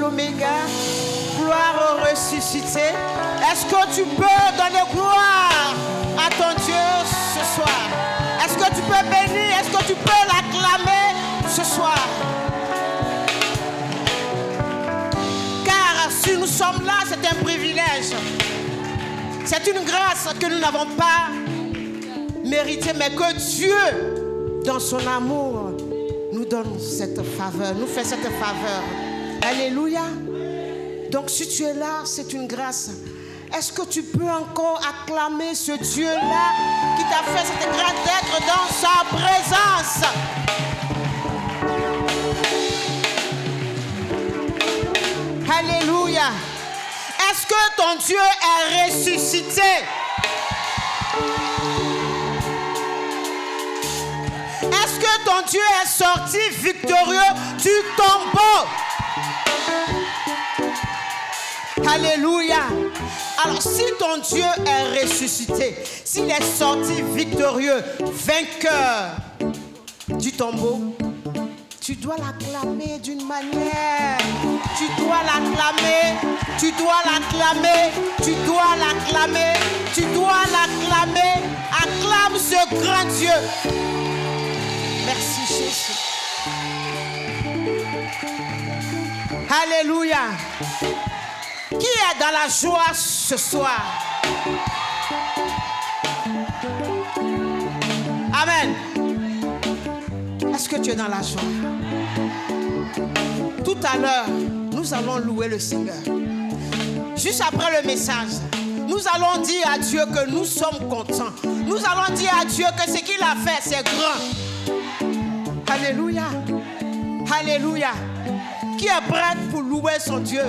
l'oméga. Gloire au ressuscité. Est-ce que tu peux donner gloire à ton Dieu ce soir? Est-ce que tu peux bénir? Est-ce que tu peux l'acclamer ce soir? Car si nous sommes là, c'est un privilège. C'est une grâce que nous n'avons pas méritée, mais que Dieu, dans son amour, nous donne cette faveur, nous fait cette faveur. Alléluia. Donc si tu es là, c'est une grâce. Est-ce que tu peux encore acclamer ce Dieu-là qui t'a fait cette grâce d'être dans sa présence? Alléluia. Est-ce que ton Dieu est ressuscité? Est-ce que ton Dieu est sorti victorieux du tombeau? Alléluia. Alors si ton Dieu est ressuscité, s'il est sorti victorieux, vainqueur du tombeau, tu dois l'acclamer d'une manière. Tu dois l'acclamer, tu dois l'acclamer, tu dois l'acclamer, tu dois l'acclamer. Acclame ce grand Dieu. Merci Jésus. Alléluia. Qui est dans la joie ce soir? Amen. Est-ce que tu es dans la joie? Tout à l'heure, nous allons louer le Seigneur. Juste après le message, nous allons dire à Dieu que nous sommes contents. Nous allons dire à Dieu que ce qu'il a fait, c'est grand. Alléluia. Alléluia. Qui est prêt pour louer son Dieu?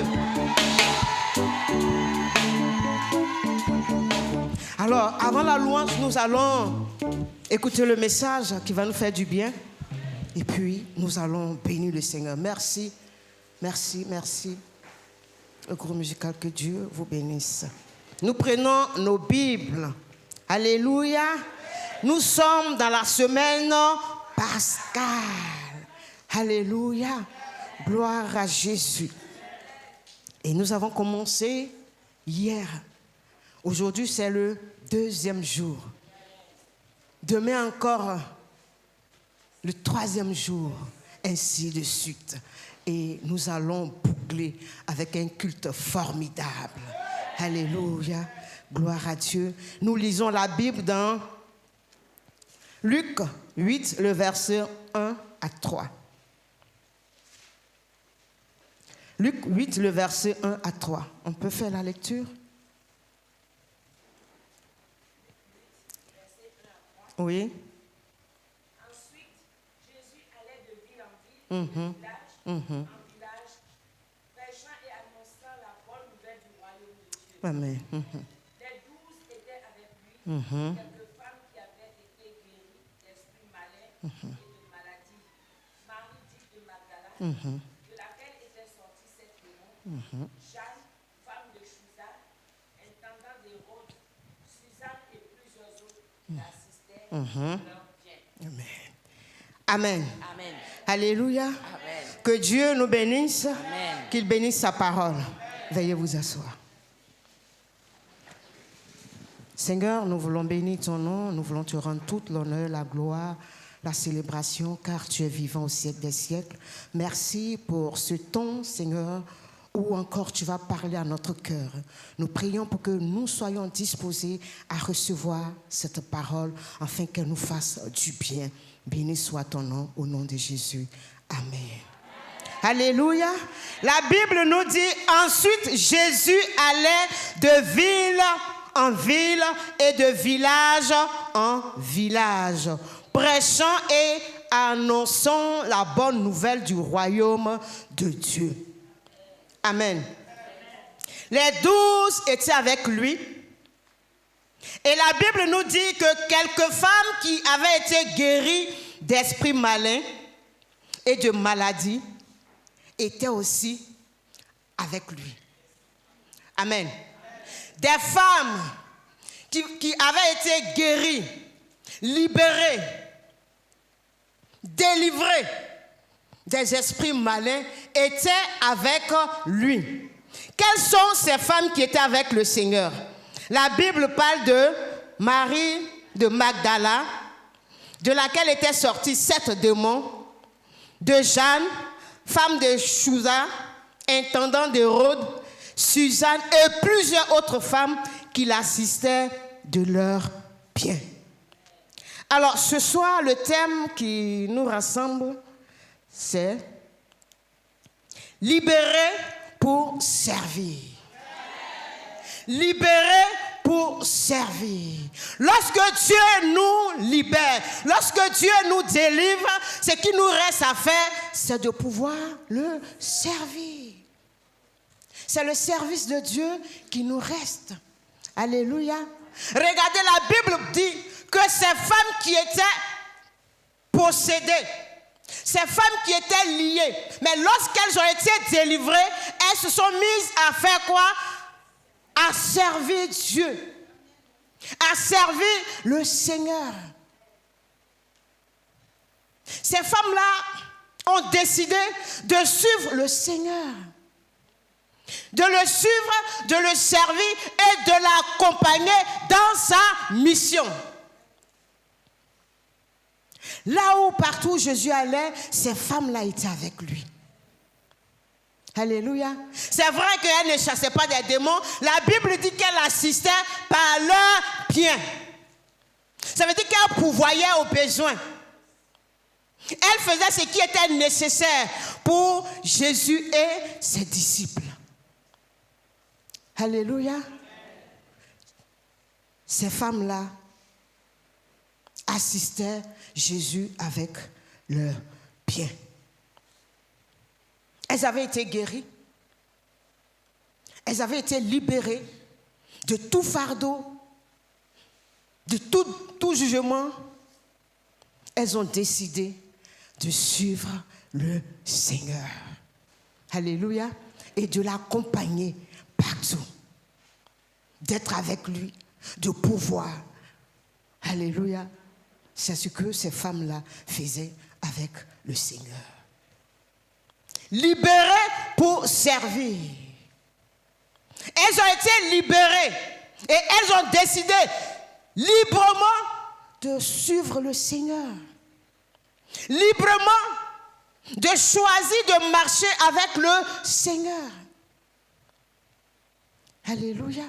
Alors, avant la louange, nous allons écouter le message qui va nous faire du bien. Et puis, nous allons bénir le Seigneur. Merci, merci, merci. Le groupe musical, que Dieu vous bénisse. Nous prenons nos Bibles. Alléluia. Nous sommes dans la semaine pascale. Alléluia. Gloire à Jésus. Et nous avons commencé hier. Aujourd'hui, c'est le 2e jour. Demain encore, le 3e jour, ainsi de suite. Et nous allons boucler avec un culte formidable. Alléluia. Gloire à Dieu. Nous lisons la Bible dans Luc 8, le verset 1 à 3. Luc 8, le verset 1 à 3. On peut faire la lecture? Oui. Ensuite, Jésus allait de ville en ville, de village en village, prêchant et annonçant la bonne nouvelle du royaume de Dieu. Amen. Les 12 étaient avec lui, quelques femmes qui avaient été guéries d'esprits malins et de maladies. Marie dite de Magdala, de laquelle étaient sortis 7 démons. Jeanne, femme de Chusa, intendant d'Hérode, Suzanne et plusieurs autres qui l'assistaient. Amen. Amen. Amen. Alléluia. Amen. Que Dieu nous bénisse. Amen. Qu'il bénisse sa parole. Veuillez vous asseoir. Seigneur, nous voulons bénir ton nom. Nous voulons te rendre toute l'honneur, la gloire, la célébration, car tu es vivant au siècle des siècles. Merci pour ce temps, Seigneur, où encore tu vas parler à notre cœur. Nous prions pour que nous soyons disposés à recevoir cette parole afin qu'elle nous fasse du bien. Béni soit ton nom au nom de Jésus. Amen. Alléluia. La Bible nous dit ensuite Jésus allait de ville en ville et de village en village, prêchant et annonçant la bonne nouvelle du royaume de Dieu. Amen. Les 12 étaient avec lui. Et la Bible nous dit que quelques femmes qui avaient été guéries d'esprits malins et de maladies étaient aussi avec lui. Amen. Des femmes qui avaient été guéries, libérées, délivrées des esprits malins étaient avec lui. Quelles sont ces femmes qui étaient avec le Seigneur? La Bible parle de Marie de Magdala, de laquelle étaient sortis 7 démons, de Jeanne, femme de Chouza, intendant d'Hérode, Suzanne et plusieurs autres femmes qui l'assistaient de leurs biens. Alors ce soir, le thème qui nous rassemble, c'est libérer pour servir. Libérer pour servir. Lorsque Dieu nous libère, lorsque Dieu nous délivre, ce qui nous reste à faire, c'est de pouvoir le servir. C'est le service de Dieu qui nous reste. Alléluia. Regardez, la Bible dit que ces femmes qui étaient possédées, ces femmes qui étaient liées, mais lorsqu'elles ont été délivrées, elles se sont mises à faire quoi? À servir Dieu, à servir le Seigneur. Ces femmes-là ont décidé de suivre le Seigneur, de le suivre, de le servir et de l'accompagner dans sa mission. Là où partout Jésus allait, ces femmes-là étaient avec lui. Alléluia. C'est vrai qu'elle ne chassait pas des démons. La Bible dit qu'elle assistait par leur bien. Ça veut dire qu'elle pourvoyait aux besoins. Elle faisait ce qui était nécessaire pour Jésus et ses disciples. Alléluia. Ces femmes-là assistaient Jésus avec leurs biens. Elles avaient été guéries. Elles avaient été libérées de tout fardeau, de tout jugement. Elles ont décidé de suivre le Seigneur. Alléluia. Et de l'accompagner partout. D'être avec lui, de pouvoir. Alléluia. C'est ce que ces femmes-là faisaient avec le Seigneur. Libérées pour servir. Elles ont été libérées et elles ont décidé librement de suivre le Seigneur. Librement de choisir de marcher avec le Seigneur. Alléluia.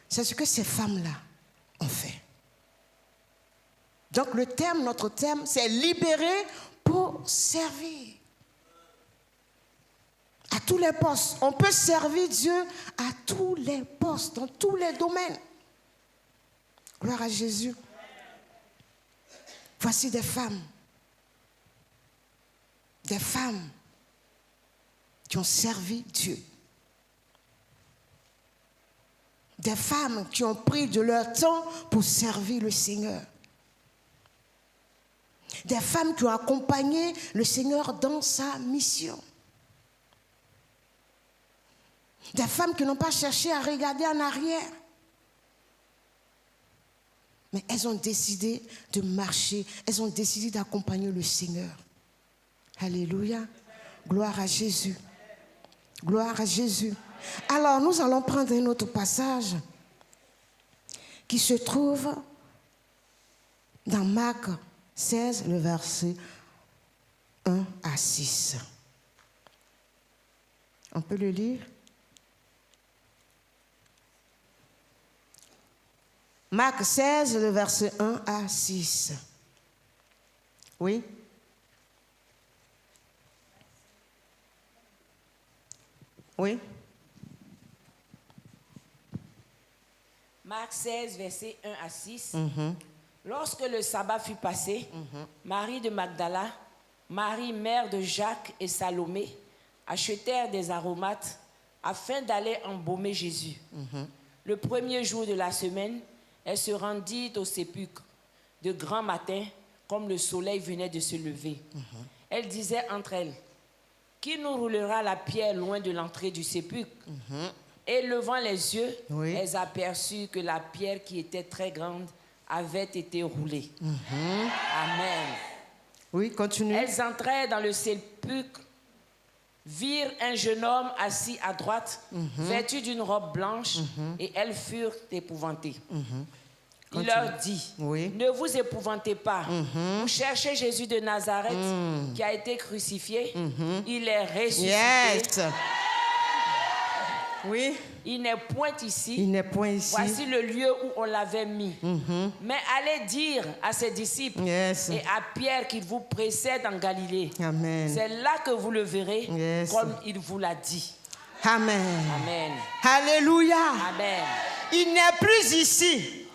C'est ce que ces femmes-là ont fait. Donc notre thème, c'est libérer pour servir. À tous les postes. On peut servir Dieu à tous les postes, dans tous les domaines. Gloire à Jésus. Voici des femmes. Des femmes qui ont servi Dieu. Des femmes qui ont pris de leur temps pour servir le Seigneur. Des femmes qui ont accompagné le Seigneur dans sa mission. Des femmes qui n'ont pas cherché à regarder en arrière. Mais elles ont décidé de marcher. Elles ont décidé d'accompagner le Seigneur. Alléluia. Gloire à Jésus. Gloire à Jésus. Alors, nous allons prendre un autre passage qui se trouve dans Marc 16, le verset 1 à 6. On peut le lire? Marc 16, le verset 1 à 6. Oui? Oui? Marc 16, verset 1 à 6. Lorsque le sabbat fut passé, Marie de Magdala, Marie, mère de Jacques et Salomé, achetèrent des aromates afin d'aller embaumer Jésus. Le premier jour de la semaine, elle se rendit au sépulcre de grand matin, comme le soleil venait de se lever. Elle disait entre elles, « Qui nous roulera la pierre loin de l'entrée du sépulcre ?» Et levant les yeux, elles aperçurent que la pierre qui était très grande avait été roulée. Amen. Oui, continue. Elles entrèrent dans le sépulcre, virent un jeune homme assis à droite, vêtu d'une robe blanche, et elles furent épouvantées. Il leur dit, ne vous épouvantez pas. Vous cherchez Jésus de Nazareth qui a été crucifié. Il est ressuscité. Yes. Oui. Il n'est point ici. Il n'est point ici. Voici le lieu où on l'avait mis. Mais allez dire à ses disciples et à Pierre qu'il vous précède en Galilée. Amen. C'est là que vous le verrez comme il vous l'a dit. Amen. Amen. Alléluia. Amen. Il n'est plus ici.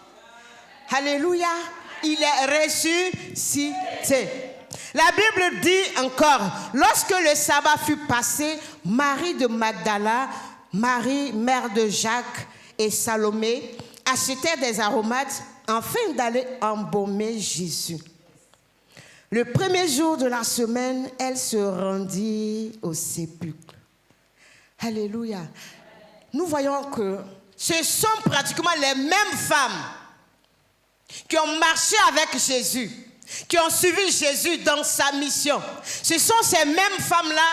Alléluia. Il est ressuscité. La Bible dit encore, lorsque le sabbat fut passé, Marie de Magdala, Marie, mère de Jacques et Salomé, achetaient des aromates afin d'aller embaumer Jésus. Le premier jour de la semaine, elle se rendit au sépulcre. Alléluia. Nous voyons que ce sont pratiquement les mêmes femmes qui ont marché avec Jésus, qui ont suivi Jésus dans sa mission. Ce sont ces mêmes femmes-là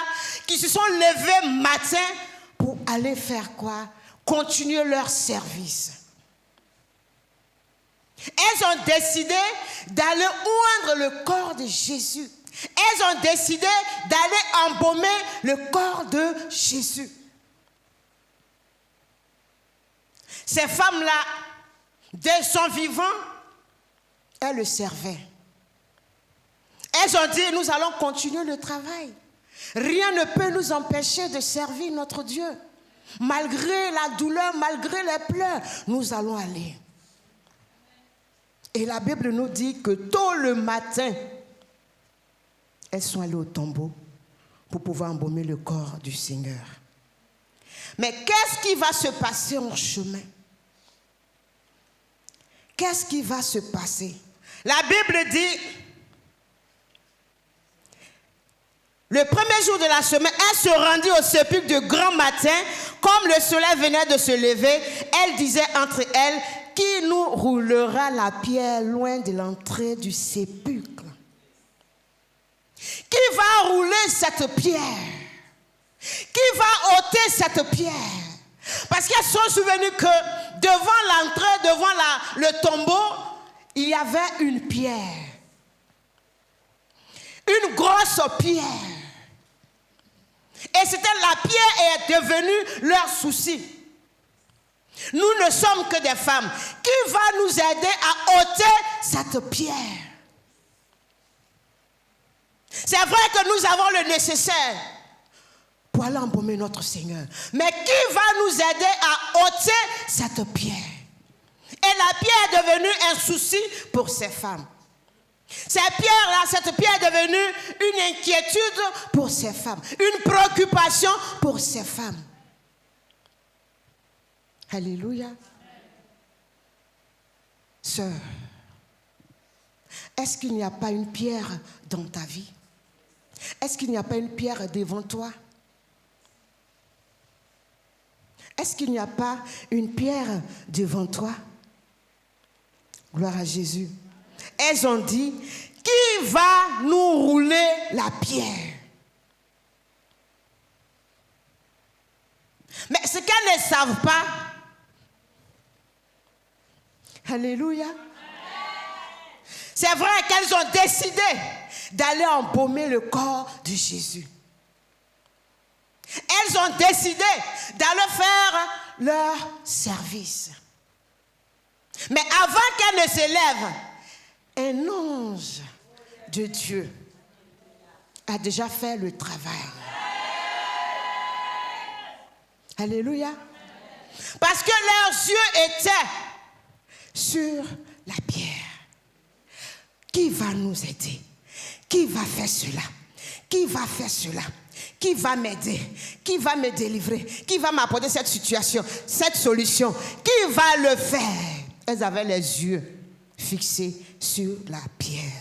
qui se sont levées matin pour aller faire quoi? Continuer leur service. Elles ont décidé d'aller oindre le corps de Jésus. Elles ont décidé d'aller embaumer le corps de Jésus. Ces femmes-là, dès son vivant, elles le servaient. Elles ont dit, nous allons continuer le travail. Rien ne peut nous empêcher de servir notre Dieu. Malgré la douleur, malgré les pleurs, nous allons aller. Et la Bible nous dit que tôt le matin, elles sont allées au tombeau pour pouvoir embaumer le corps du Seigneur. Mais qu'est-ce qui va se passer en chemin? Qu'est-ce qui va se passer? La Bible dit, le premier jour de la semaine, elle se rendit au sépulcre de grand matin. Comme le soleil venait de se lever, elle disait entre elles, qui nous roulera la pierre loin de l'entrée du sépulcre? Qui va rouler cette pierre? Qui va ôter cette pierre? Parce qu'elles sont souvenues que devant l'entrée, devant le tombeau, il y avait une pierre. Une grosse pierre. Et c'était la pierre est devenue leur souci. Nous ne sommes que des femmes. Qui va nous aider à ôter cette pierre? C'est vrai que nous avons le nécessaire pour aller embaumer notre Seigneur. Mais qui va nous aider à ôter cette pierre? Et la pierre est devenue un souci pour ces femmes. Cette pierre est devenue une inquiétude pour ces femmes, une préoccupation pour ces femmes. Alléluia. Sœur, est-ce qu'il n'y a pas une pierre dans ta vie? Est-ce qu'il n'y a pas une pierre devant toi? Est-ce qu'il n'y a pas une pierre devant toi? Gloire à Jésus. Elles ont dit, qui va nous rouler la pierre? Mais ce qu'elles ne savent pas, alléluia, c'est vrai qu'elles ont décidé d'aller embaumer le corps de Jésus. Elles ont décidé d'aller faire leur service. Mais avant qu'elles ne se lèvent, un ange de Dieu a déjà fait le travail. Alléluia. Parce que leurs yeux étaient sur la pierre. Qui va nous aider? Qui va faire cela? Qui va faire cela? Qui va m'aider? Qui va me délivrer? Qui va m'apporter cette situation, cette solution? Qui va le faire? Elles avaient les yeux fixés sur la pierre.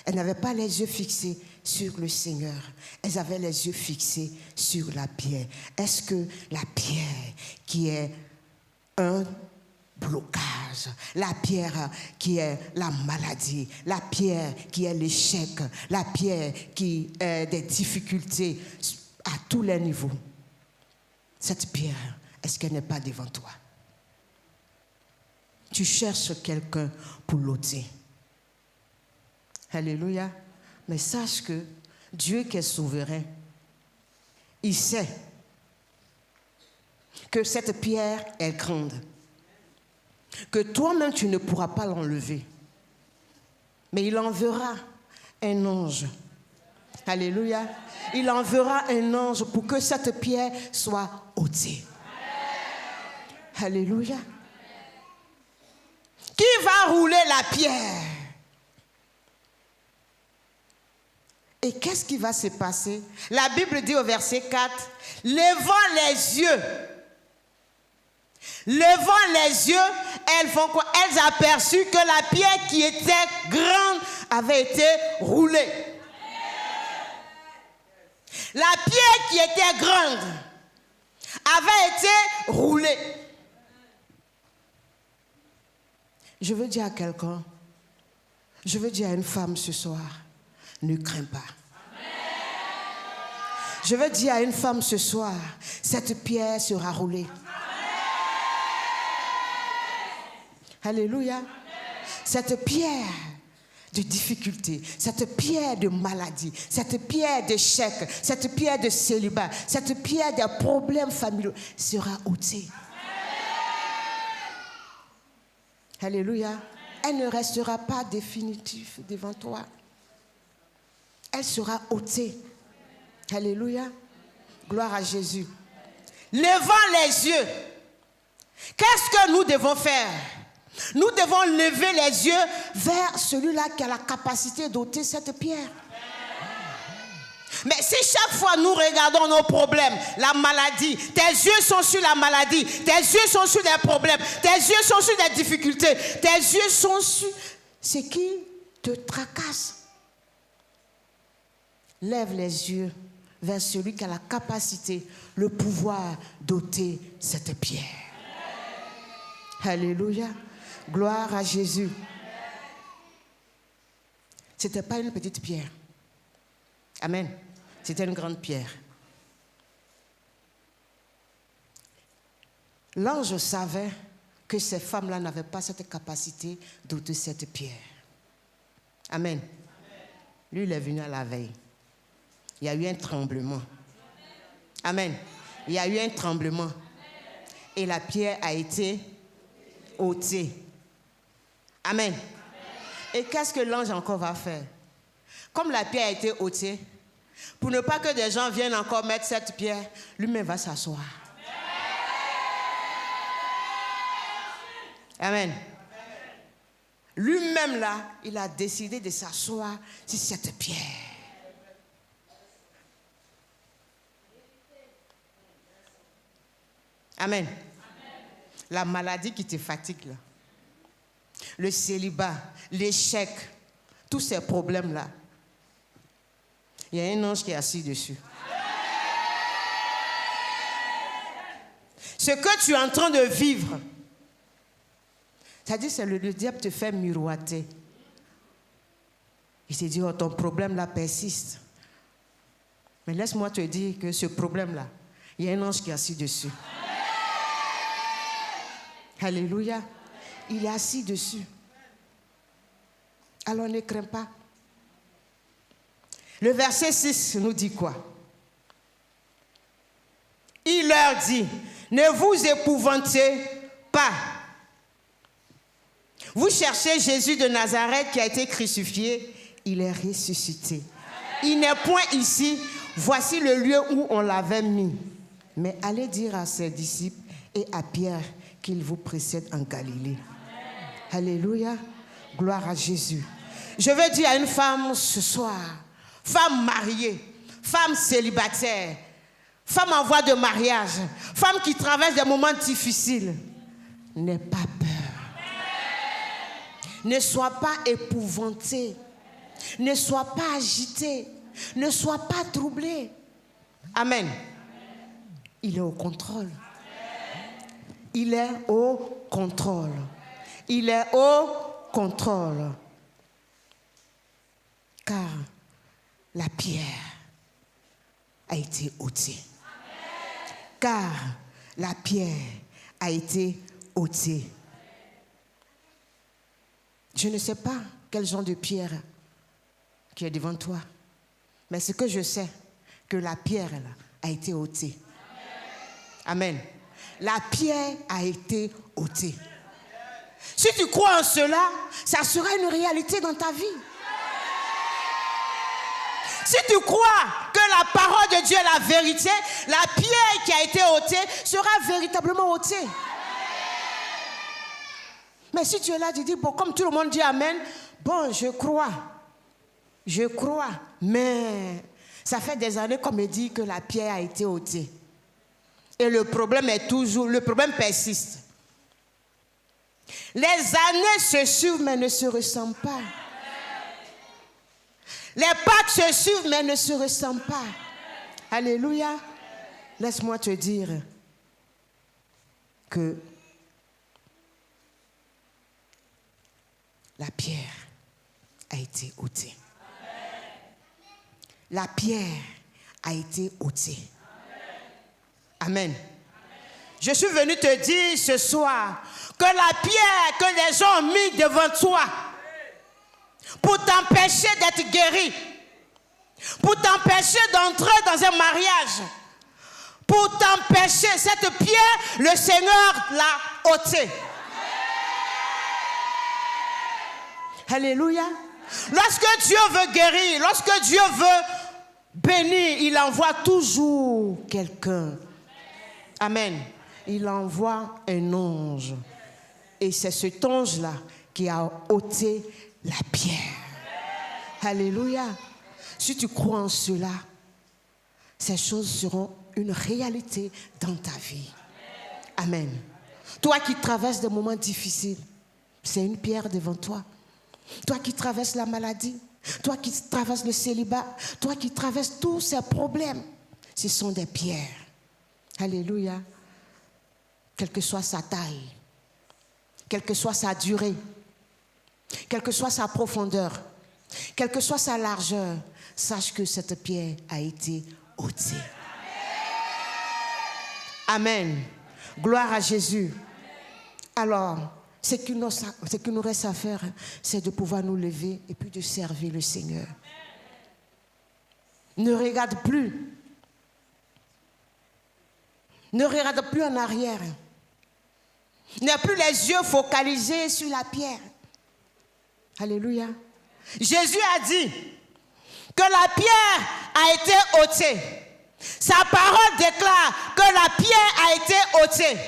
Elles n'avaient pas les yeux fixés sur le Seigneur. Elles avaient les yeux fixés sur la pierre. Est-ce que la pierre qui est un blocage, la pierre qui est la maladie, la pierre qui est l'échec, la pierre qui est des difficultés à tous les niveaux. Cette pierre, est-ce qu'elle n'est pas devant toi? Tu cherches quelqu'un pour l'ôter. Alléluia. Mais sache que Dieu qui est souverain, il sait que cette pierre est grande, que toi-même tu ne pourras pas l'enlever. Mais il enverra un ange. Alléluia. Il enverra un ange pour que cette pierre soit ôtée. Alléluia. Qui va rouler la pierre? Et qu'est-ce qui va se passer? La Bible dit au verset 4, levant les yeux, elles font quoi? Elles aperçurent que la pierre qui était grande avait été roulée. La pierre qui était grande avait été roulée. Je veux dire à quelqu'un, je veux dire à une femme ce soir, ne crains pas. Je veux dire à une femme ce soir, cette pierre sera roulée. Alléluia. Cette pierre de difficulté, cette pierre de maladie, cette pierre d'échec, cette pierre de célibat, cette pierre des problèmes familiaux sera ôtée. Alléluia. Elle ne restera pas définitive devant toi. Elle sera ôtée. Alléluia. Gloire à Jésus. Levant les yeux. Qu'est-ce que nous devons faire? Nous devons lever les yeux vers celui-là qui a la capacité d'ôter cette pierre. Mais si chaque fois nous regardons nos problèmes, la maladie, tes yeux sont sur la maladie, tes yeux sont sur des problèmes, tes yeux sont sur des difficultés, tes yeux sont sur ce qui te tracasse. Lève les yeux vers celui qui a la capacité, le pouvoir d'ôter cette pierre. Alléluia. Gloire à Jésus. Ce n'était pas une petite pierre. Amen. C'était une grande pierre. L'ange savait que ces femmes-là n'avaient pas cette capacité d'ôter cette pierre. Amen. Lui, il est venu à la veille. Il y a eu un tremblement. Amen. Il y a eu un tremblement. Et la pierre a été ôtée. Amen. Et qu'est-ce que l'ange encore va faire? Comme la pierre a été ôtée, pour ne pas que des gens viennent encore mettre cette pierre, lui-même va s'asseoir. Amen. Lui-même là, il a décidé de s'asseoir sur cette pierre. Amen. La maladie qui te fatigue là, le célibat, l'échec, tous ces problèmes-là, il y a un ange qui est assis dessus. Ce que tu es en train de vivre, c'est-à-dire que le diable te fait miroiter. Il s'est dit, oh, ton problème-là persiste. Mais laisse-moi te dire que ce problème-là, il y a un ange qui est assis dessus. Alléluia. Il est assis dessus. Alors ne crains pas. Le verset 6 nous dit quoi? Il leur dit, ne vous épouvantez pas. Vous cherchez Jésus de Nazareth qui a été crucifié. Il est ressuscité. Il n'est point ici. Voici le lieu où on l'avait mis. Mais allez dire à ses disciples et à Pierre qu'il vous précède en Galilée. Alléluia. Gloire à Jésus. Je veux dire à une femme ce soir, femme mariée, femme célibataire, femme en voie de mariage, femme qui traverse des moments difficiles, n'aie pas peur. Ne sois pas épouvantée. Ne sois pas agitée. Ne sois pas troublée. Amen. Il est au contrôle. Il est au contrôle. Il est au contrôle. Car la pierre a été ôtée. Car la pierre a été ôtée. Je ne sais pas quel genre de pierre qui est devant toi. Mais ce que je sais, que la pierre là, a été ôtée. Amen. La pierre a été ôtée. Si tu crois en cela, ça sera une réalité dans ta vie. Si tu crois que la parole de Dieu est la vérité, la pierre qui a été ôtée sera véritablement ôtée. Mais si tu es là, tu dis, bon, comme tout le monde dit Amen, bon, je crois, mais ça fait des années qu'on me dit que la pierre a été ôtée. Et le problème persiste. Les années se suivent mais ne se ressemblent pas. Les Pâques se suivent mais ne se ressemblent pas. Alléluia. Laisse-moi te dire que la pierre a été ôtée. La pierre a été ôtée. Amen. Je suis venu te dire ce soir que la pierre que les gens ont mis devant toi pour t'empêcher d'être guéri, pour t'empêcher d'entrer dans un mariage, pour t'empêcher, cette pierre, le Seigneur l'a ôtée. Alléluia. Lorsque Dieu veut guérir, lorsque Dieu veut bénir, il envoie toujours quelqu'un. Amen. Il envoie un ange. Et c'est cet ange-là qui a ôté la pierre. Alléluia. Si tu crois en cela, ces choses seront une réalité dans ta vie. Amen. Toi qui traverses des moments difficiles, c'est une pierre devant toi. Toi qui traverses la maladie, toi qui traverses le célibat, toi qui traverses tous ces problèmes, ce sont des pierres. Alléluia. Quelle que soit sa taille, quelle que soit sa durée, quelle que soit sa profondeur, quelle que soit sa largeur, sache que cette pierre a été ôtée. Amen. Gloire à Jésus. Alors, ce qu'il nous reste à faire, c'est de pouvoir nous lever et puis de servir le Seigneur. Ne regarde plus. Ne regarde plus en arrière. N'aie plus les yeux focalisés sur la pierre. Alléluia. Jésus a dit que la pierre a été ôtée. Sa parole déclare que la pierre a été ôtée.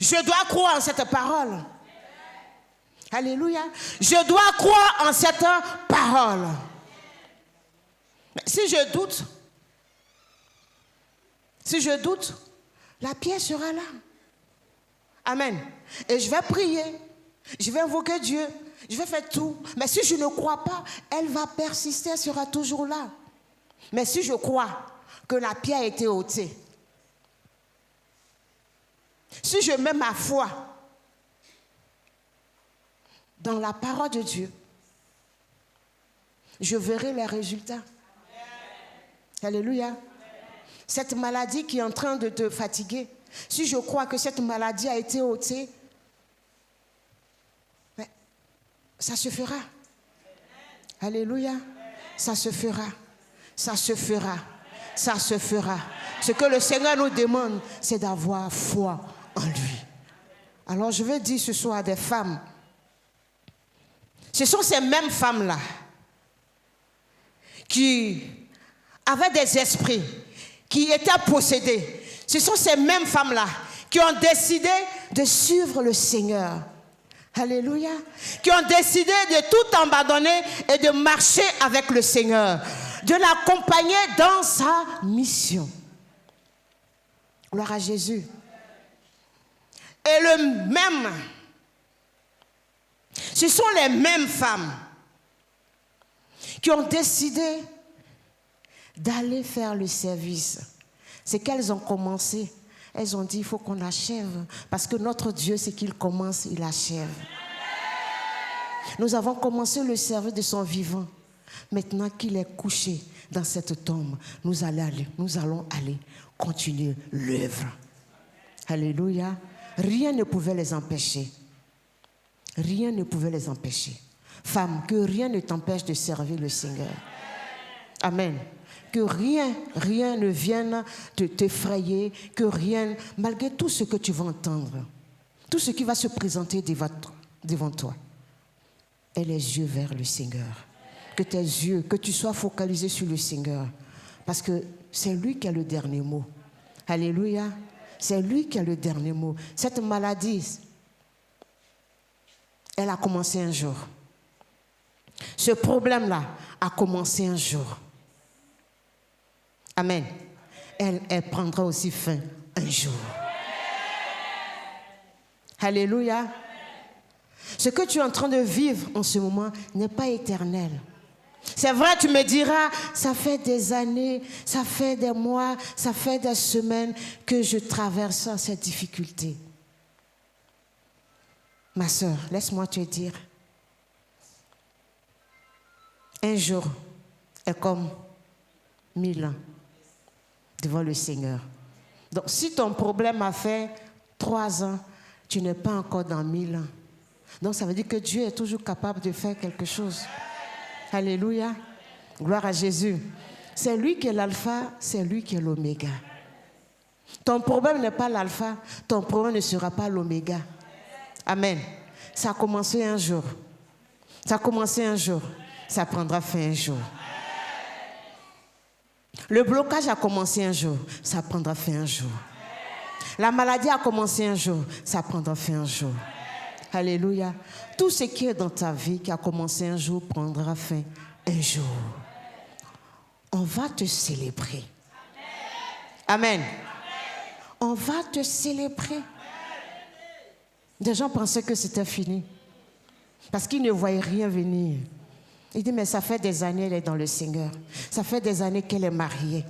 Je dois croire en cette parole. Alléluia. Je dois croire en cette parole. Si je doute, la pierre sera là. Amen. Et je vais prier. Je vais invoquer Dieu. Je vais faire tout. Mais si je ne crois pas, elle va persister, elle sera toujours là. Mais si je crois que la pierre a été ôtée, si je mets ma foi dans la parole de Dieu, je verrai les résultats. Alléluia. Cette maladie qui est en train de te fatiguer, si je crois que cette maladie a été ôtée, ça se fera. Alléluia. Ça se fera. Ça se fera. Ça se fera. Ce que le Seigneur nous demande, c'est d'avoir foi en lui. Alors je vais dire ce soir à des femmes, ce sont ces mêmes femmes-là qui avaient des esprits, qui étaient possédés. Ce sont ces mêmes femmes-là qui ont décidé de suivre le Seigneur. Alléluia. Qui ont décidé de tout abandonner et de marcher avec le Seigneur. De l'accompagner dans sa mission. Gloire à Jésus. Et ce sont les mêmes femmes qui ont décidé d'aller faire le service. C'est qu'elles ont commencé elles ont dit, il faut qu'on achève. Parce que notre Dieu, c'est qu'il commence, il achève. Nous avons commencé le service de son vivant. Maintenant qu'il est couché dans cette tombe, nous allons aller continuer l'œuvre. Alléluia. Rien ne pouvait les empêcher. Rien ne pouvait les empêcher. Femme, que rien ne t'empêche de servir le Seigneur. Amen. Que rien ne vienne t'effrayer, que rien, malgré tout ce que tu vas entendre, tout ce qui va se présenter devant toi, aie les yeux vers le Seigneur. Que tes yeux, que tu sois focalisé sur le Seigneur. Parce que c'est lui qui a le dernier mot. Alléluia. C'est lui qui a le dernier mot. Cette maladie, elle a commencé un jour. Ce problème-là a commencé un jour. Amen. Elle prendra aussi fin un jour. Alléluia. Ce que tu es en train de vivre en ce moment n'est pas éternel. C'est vrai, tu me diras, ça fait des années, ça fait des mois, ça fait des semaines que je traverse cette difficulté. Ma soeur, laisse-moi te dire, un jour est comme 1000 ans devant le Seigneur. Donc, si ton problème a fait 3 ans, tu n'es pas encore dans 1000 ans. Donc, ça veut dire que Dieu est toujours capable de faire quelque chose. Alléluia. Gloire à Jésus. C'est lui qui est l'alpha, c'est lui qui est l'oméga. Ton problème n'est pas l'alpha, ton problème ne sera pas l'oméga. Amen. Ça a commencé un jour. Ça a commencé un jour. Ça prendra fin un jour. Le blocage a commencé un jour. Ça prendra fin un jour. La maladie a commencé un jour. Ça prendra fin un jour. Alléluia. Tout ce qui est dans ta vie qui a commencé un jour prendra fin un jour. On va te célébrer. Amen. On va te célébrer. Des gens pensaient que c'était fini. Parce qu'ils ne voyaient rien venir. Ils disent, mais ça fait des années qu'elle est dans le Seigneur. Ça fait des années qu'elle est mariée.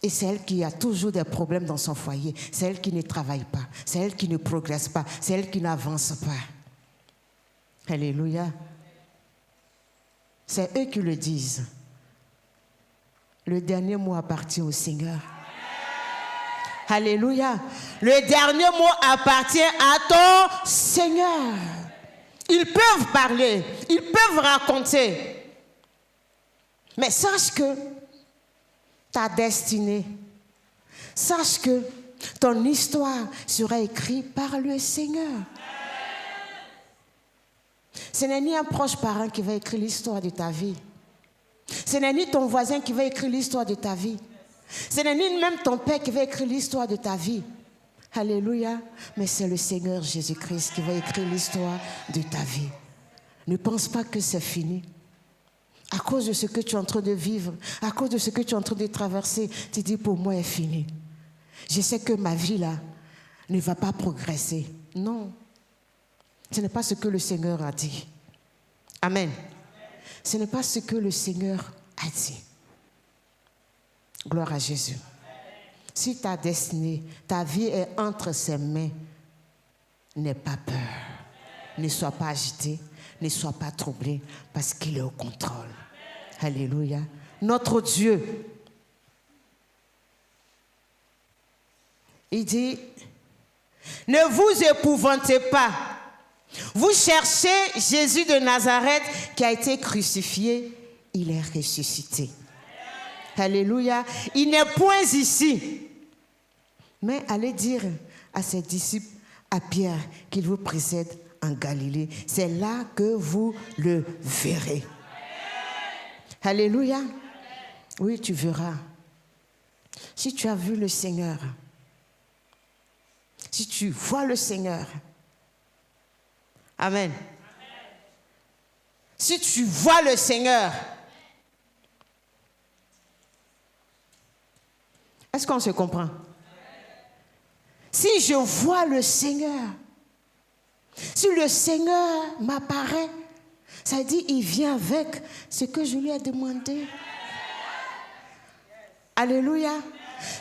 Et c'est elle qui a toujours des problèmes dans son foyer. C'est elle qui ne travaille pas. C'est elle qui ne progresse pas. C'est elle qui n'avance pas. Alléluia. C'est eux qui le disent. Le dernier mot appartient au Seigneur. Alléluia. Le dernier mot appartient à ton Seigneur. Ils peuvent parler. Ils peuvent raconter. Mais sache que ta destinée, sache que ton histoire sera écrite par le Seigneur. Ce n'est ni un proche parent qui va écrire l'histoire de ta vie. Ce n'est ni ton voisin qui va écrire l'histoire de ta vie. Ce n'est ni même ton père qui va écrire l'histoire de ta vie. Alléluia. Mais c'est le Seigneur Jésus-Christ qui va écrire l'histoire de ta vie. Ne pense pas que c'est fini. À cause de ce que tu es en train de vivre, à cause de ce que tu es en train de traverser, tu dis, pour moi, est fini. Je sais que ma vie, là, ne va pas progresser. Non. Ce n'est pas ce que le Seigneur a dit. Amen. Ce n'est pas ce que le Seigneur a dit. Gloire à Jésus. Si ta destinée, ta vie est entre ses mains, n'aie pas peur. Ne sois pas agité, ne sois pas troublé, parce qu'il est au contrôle. Alléluia. Notre Dieu, il dit, ne vous épouvantez pas. Vous cherchez Jésus de Nazareth qui a été crucifié. Il est ressuscité. Alléluia. Il n'est point ici. Mais allez dire à ses disciples, à Pierre, qu'il vous précède en Galilée. C'est là que vous le verrez. Alléluia. Oui, tu verras. Si tu as vu le Seigneur, si tu vois le Seigneur, amen. Si tu vois le Seigneur, est-ce qu'on se comprend? Si je vois le Seigneur, si le Seigneur m'apparaît, ça dit il vient avec ce que je lui ai demandé. Alléluia.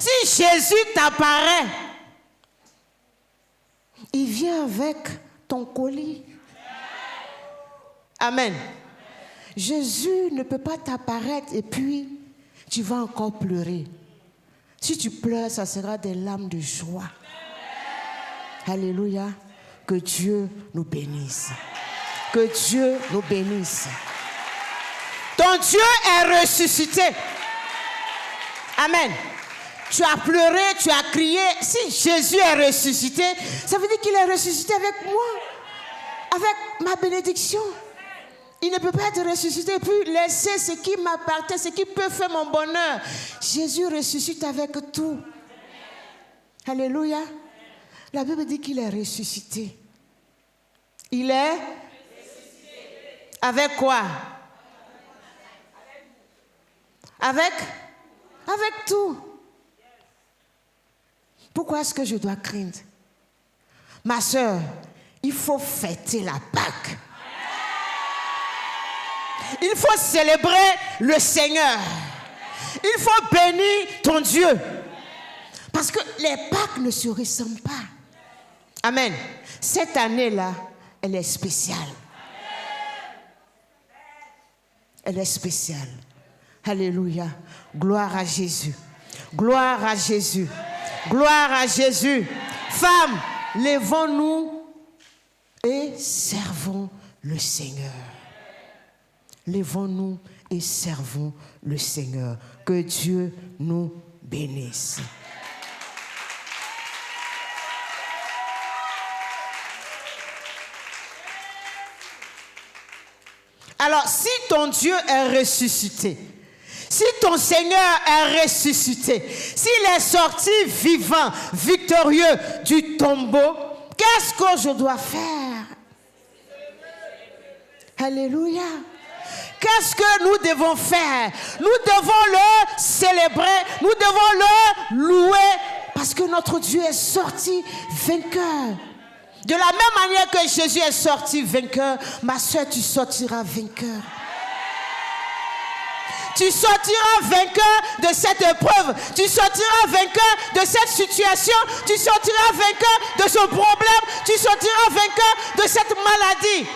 Si Jésus t'apparaît, il vient avec ton colis. Amen. Jésus ne peut pas t'apparaître et puis tu vas encore pleurer. Si tu pleures, ça sera des larmes de joie. Alléluia. Que Dieu nous bénisse. Que Dieu nous bénisse. Ton Dieu est ressuscité. Amen. Tu as pleuré, tu as crié. Si Jésus est ressuscité, ça veut dire qu'il est ressuscité avec moi, avec ma bénédiction. Il ne peut pas être ressuscité et puis laisser ce qui m'appartient, ce qui peut faire mon bonheur. Jésus ressuscite avec tout. Alléluia. La Bible dit qu'il est ressuscité. Il est ressuscité. Avec quoi? Avec tout. Pourquoi est-ce que je dois craindre? Ma soeur, il faut fêter la Pâque. Il faut célébrer le Seigneur. Il faut bénir ton Dieu. Parce que les Pâques ne se ressemblent pas. Amen. Cette année-là, elle est spéciale. Elle est spéciale. Alléluia. Gloire à Jésus. Gloire à Jésus. Gloire à Jésus. Femmes, lèvons-nous et servons le Seigneur. Lèvons-nous et servons le Seigneur. Que Dieu nous bénisse. Alors, si ton Dieu est ressuscité, si ton Seigneur est ressuscité, s'il est sorti vivant, victorieux du tombeau, qu'est-ce que je dois faire? Alléluia. Qu'est-ce que nous devons faire? Nous devons le célébrer, nous devons le louer, parce que notre Dieu est sorti vainqueur. De la même manière que Jésus est sorti vainqueur, ma soeur, tu sortiras vainqueur. Tu sortiras vainqueur de cette épreuve. Tu sortiras vainqueur de cette situation. Tu sortiras vainqueur de ce problème. Tu sortiras vainqueur de cette maladie.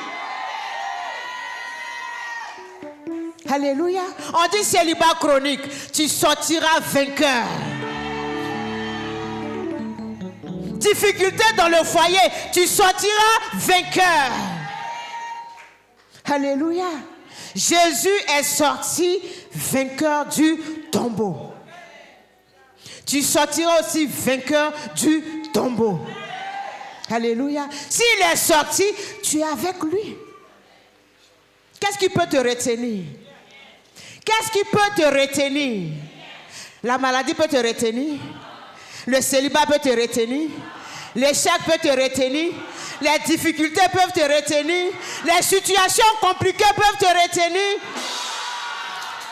Alléluia. On dit célibat chronique. Tu sortiras vainqueur. Difficulté dans le foyer, tu sortiras vainqueur. Alléluia. Jésus est sorti vainqueur du tombeau. Tu sortiras aussi vainqueur du tombeau. Alléluia. S'il est sorti, tu es avec lui. Qu'est-ce qui peut te retenir? Qu'est-ce qui peut te retenir? La maladie peut te retenir. Le célibat peut te retenir. L'échec peut te retenir. Les difficultés peuvent te retenir. Les situations compliquées peuvent te retenir.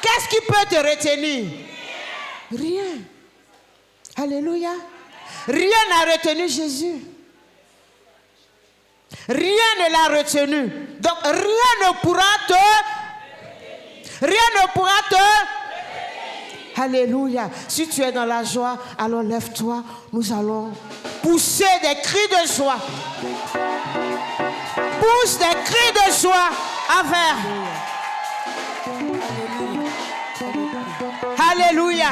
Qu'est-ce qui peut te retenir? Rien. Alléluia. Rien n'a retenu Jésus. Rien ne l'a retenu. Donc rien ne pourra te... Rien ne pourra te... Alléluia. Si tu es dans la joie, alors lève-toi. Nous allons pousser des cris de joie. Pousse des cris de joie envers. Alléluia.